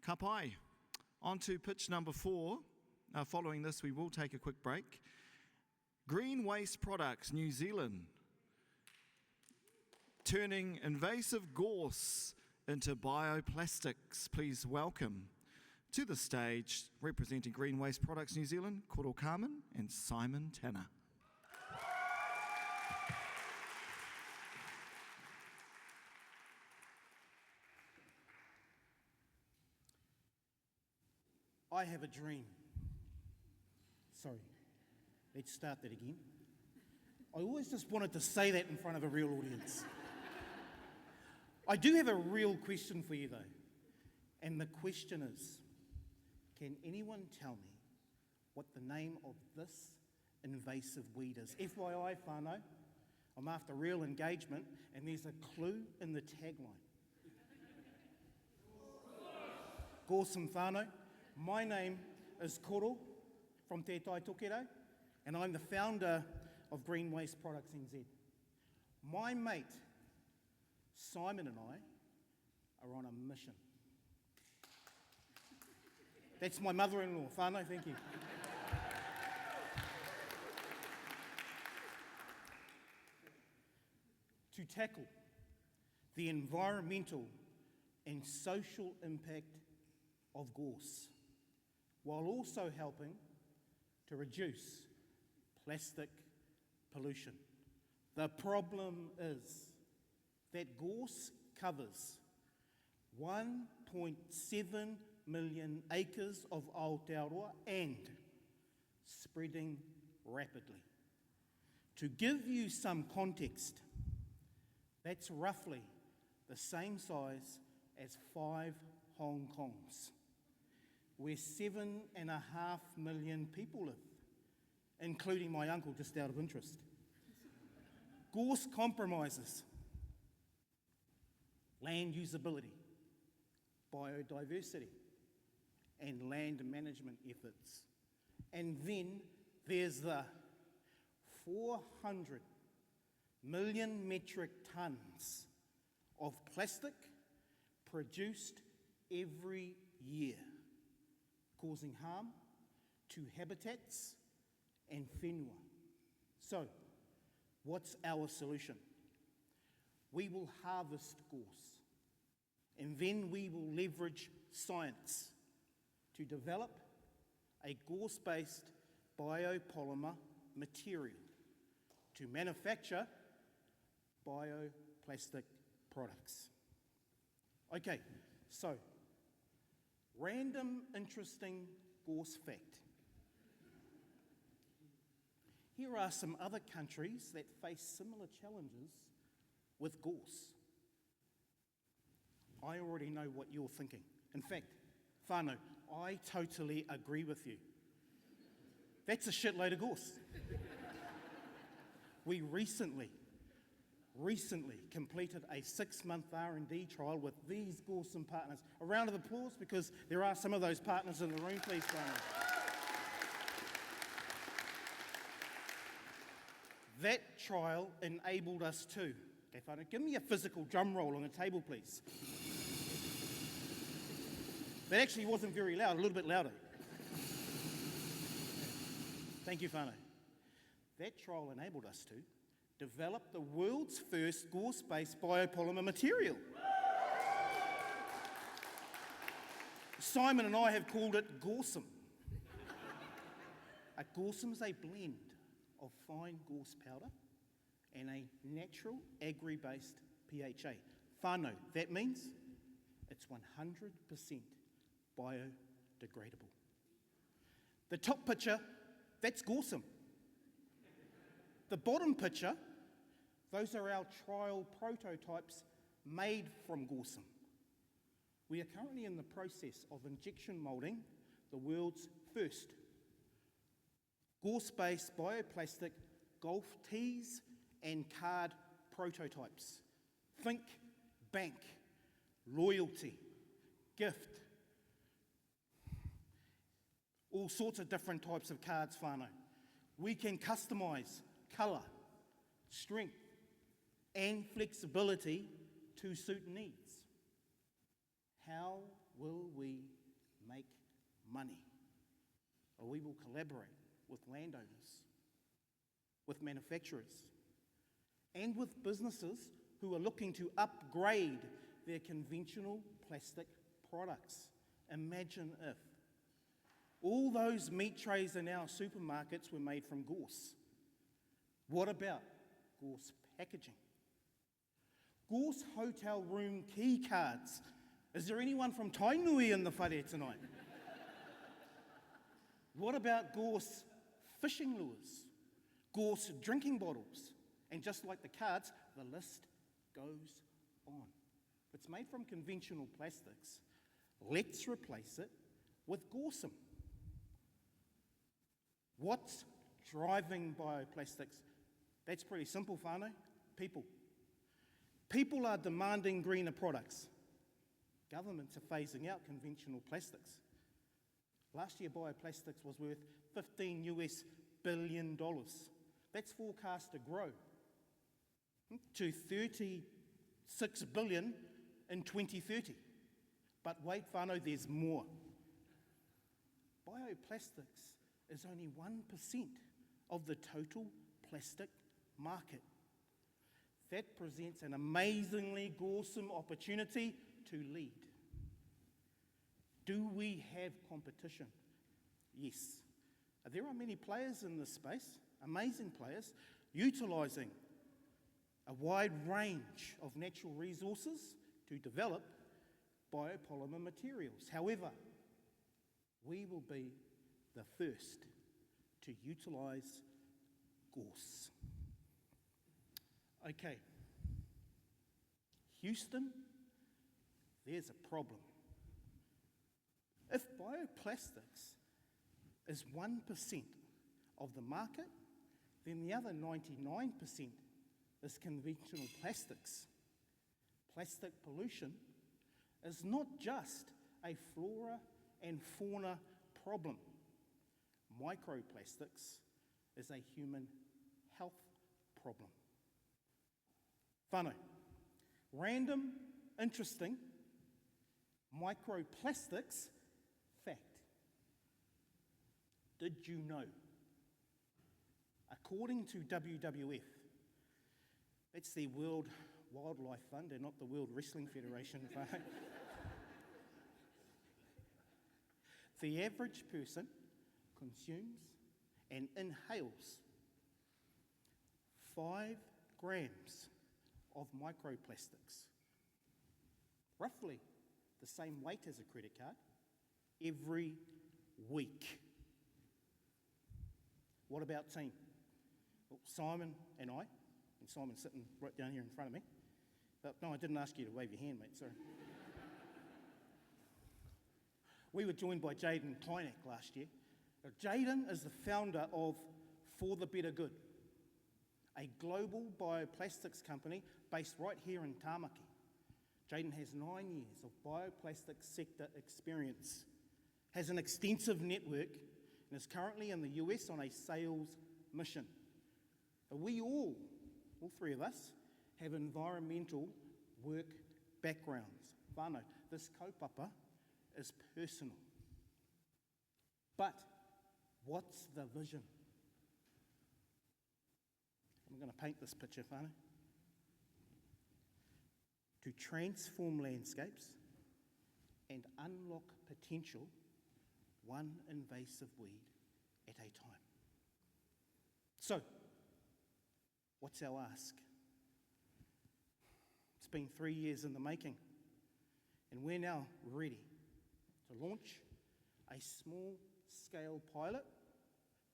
Ka pai. On to pitch number 4. Following this, we will take a quick break. Green Waste Products New Zealand. Turning invasive gorse into bioplastics. Please welcome to the stage, representing Green Waste Products New Zealand, Koro Carman and Simon Tanner. I have a dream. Sorry, let's start that again. I always just wanted to say that in front of a real audience. I do have a real question for you though. And the question is, can anyone tell me what the name of this invasive weed is? FYI, whānau, I'm after real engagement and there's a clue in the tagline. Gawsome whānau. My name is Koro from Te Tai Tokero, and I'm the founder of Green Waste Products NZ. My mate, Simon, and I are on a mission. That's my mother-in-law, whānau, thank you. To tackle the environmental and social impact of gorse, while also helping to reduce plastic pollution. The problem is that gorse covers 1.7 million acres of Aotearoa and spreading rapidly. To give you some context, that's roughly the same size as 5 Hong Kongs, where 7.5 million people live, including my uncle, just out of interest. Gorse compromises land usability, biodiversity, and land management efforts. And then there's the 400 million metric tonnes of plastic produced every year, causing harm to habitats and whenua. So, what's our solution? We will harvest gorse, and then we will leverage science to develop a gorse-based biopolymer material to manufacture bioplastic products. Okay, so random interesting gorse fact. Here are some other countries that face similar challenges with gorse. I already know what you're thinking. In fact, whānau, I totally agree with you. That's a shitload of gorse. We recently completed a 6-month R&D trial with these Gawsome partners. A round of applause, because there are some of those partners in the room, please, whānau. That trial enabled us to, okay, whānau, give me a physical drum roll on the table, please. That actually wasn't very loud, a little bit louder. Thank you, whānau. That trial enabled us to develop the world's first gorse-based biopolymer material. Simon and I have called it Gawsome. A Gawsome is a blend of fine gorse powder and a natural agri-based PHA. Whānau, that means it's 100% biodegradable. The top picture, that's Gawsome. The bottom picture, those are our trial prototypes made from Gawsome. We are currently in the process of injection moulding the world's first gorse-based bioplastic golf tees and card prototypes. Think bank, loyalty, gift, all sorts of different types of cards, whānau. We can customise colour, strength, and flexibility to suit needs. How will we money. Or we will collaborate with landowners, with manufacturers, and with businesses who are looking to upgrade their conventional plastic products. Imagine if all those meat trays in our supermarkets were made from gorse. What about gorse packaging? Gorse hotel room key cards. Is there anyone from Tainui in the whare tonight? What about gorse fishing lures? Gorse drinking bottles? And just like the cards, the list goes on. If it's made from conventional plastics, let's replace it with gorsum. What's driving bioplastics? That's pretty simple, whānau. People. People are demanding greener products. Governments are phasing out conventional plastics. Last year, bioplastics was worth $15 billion. That's forecast to grow to $36 billion in 2030. But wait, whānau, there's more. Bioplastics is only 1% of the total plastic market. That presents an amazingly awesome opportunity to lead. Do we have competition? Yes. There are many players in this space, amazing players, utilising a wide range of natural resources to develop biopolymer materials. However, we will be the first to utilise gorse. Okay, Houston, there's a problem. If bioplastics is 1% of the market, then the other 99% is conventional plastics. Plastic pollution is not just a flora and fauna problem. Microplastics is a human health problem. Whānau, random, interesting, microplastics fact. Did you know? According to WWF, that's the World Wildlife Fund and not the World Wrestling Federation. The average person consumes and inhales 5 grams of microplastics, roughly the same weight as a credit card, every week. What about team? Well, Simon and I, and Simon's sitting right down here in front of me. But no, I didn't ask you to wave your hand, mate, sorry. We were joined by Jaden Tynek last year. Now, Jaden is the founder of For the Better Good, a global bioplastics company based right here in Tāmaki. Jaden has 9 years of bioplastics sector experience, has an extensive network, and is currently in the US on a sales mission. We all 3 of us, have environmental work backgrounds. Whānau, this kaupapa is personal. But what's the vision? I'm going to paint this picture, whānau. To transform landscapes and unlock potential one invasive weed at a time. So, what's our ask? It's been 3 years in the making, and we're now ready to launch a small-scale pilot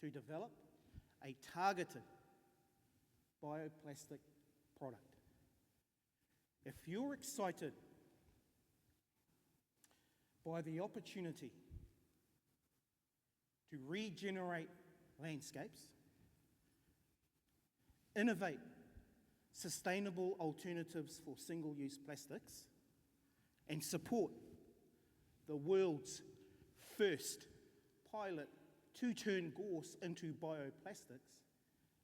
to develop a targeted bioplastic product. If you're excited by the opportunity to regenerate landscapes, innovate sustainable alternatives for single-use plastics, and support the world's first pilot to turn gorse into bioplastics,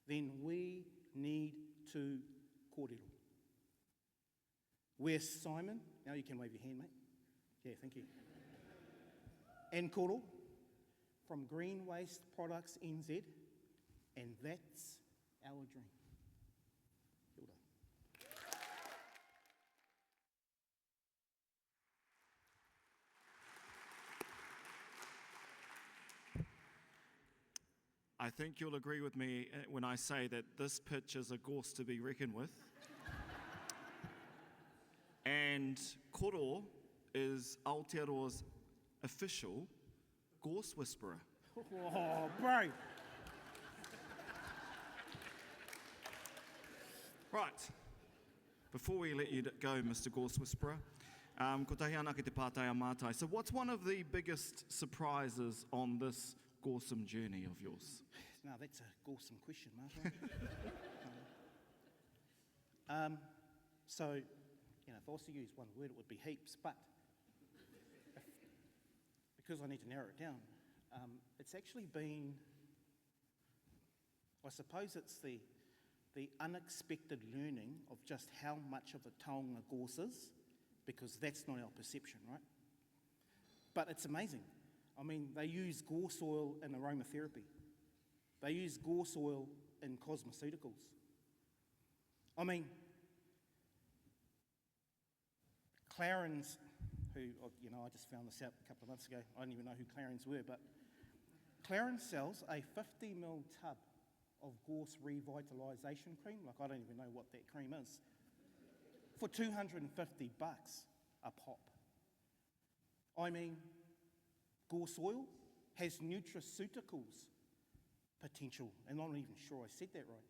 then we need to kōrero. Where's Simon? Now you can wave your hand, mate. Yeah, thank you. And Koro, from Green Waste Products NZ, and that's our dream. Kia ora. I think you'll agree with me when I say that this pitch is a gorse to be reckoned with. And Koro is Aotearoa's official gorse whisperer. Oh, bro. Right. Before we let you go, Mr. Gorse Whisperer, ko tahi ana ki te pātai a mātai. So what's one of the biggest surprises on this gorsome journey of yours? Now, that's a awesome question, Martin. So, if I was to use one word, it would be heaps, but because I need to narrow it down, it's actually been, I suppose it's the unexpected learning of just how much of a taonga gorse is, because that's not our perception, right? But it's amazing. I mean, they use gorse oil in aromatherapy. They use gorse oil in cosmeceuticals. I mean, Clarins, who, I just found this out a couple of months ago. I didn't even know who Clarins were, but Clarins sells a 50ml tub of gorse revitalisation cream. Like, I don't even know what that cream is. For $250 a pop. I mean, gorse oil has nutraceuticals potential, and I'm not even sure I said that right.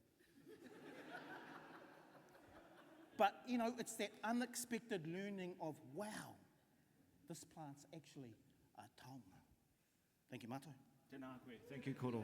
But, it's that unexpected learning of, wow, this plant's actually a taonga. Thank you, Mato. Tēnā koe. Thank you, Koro.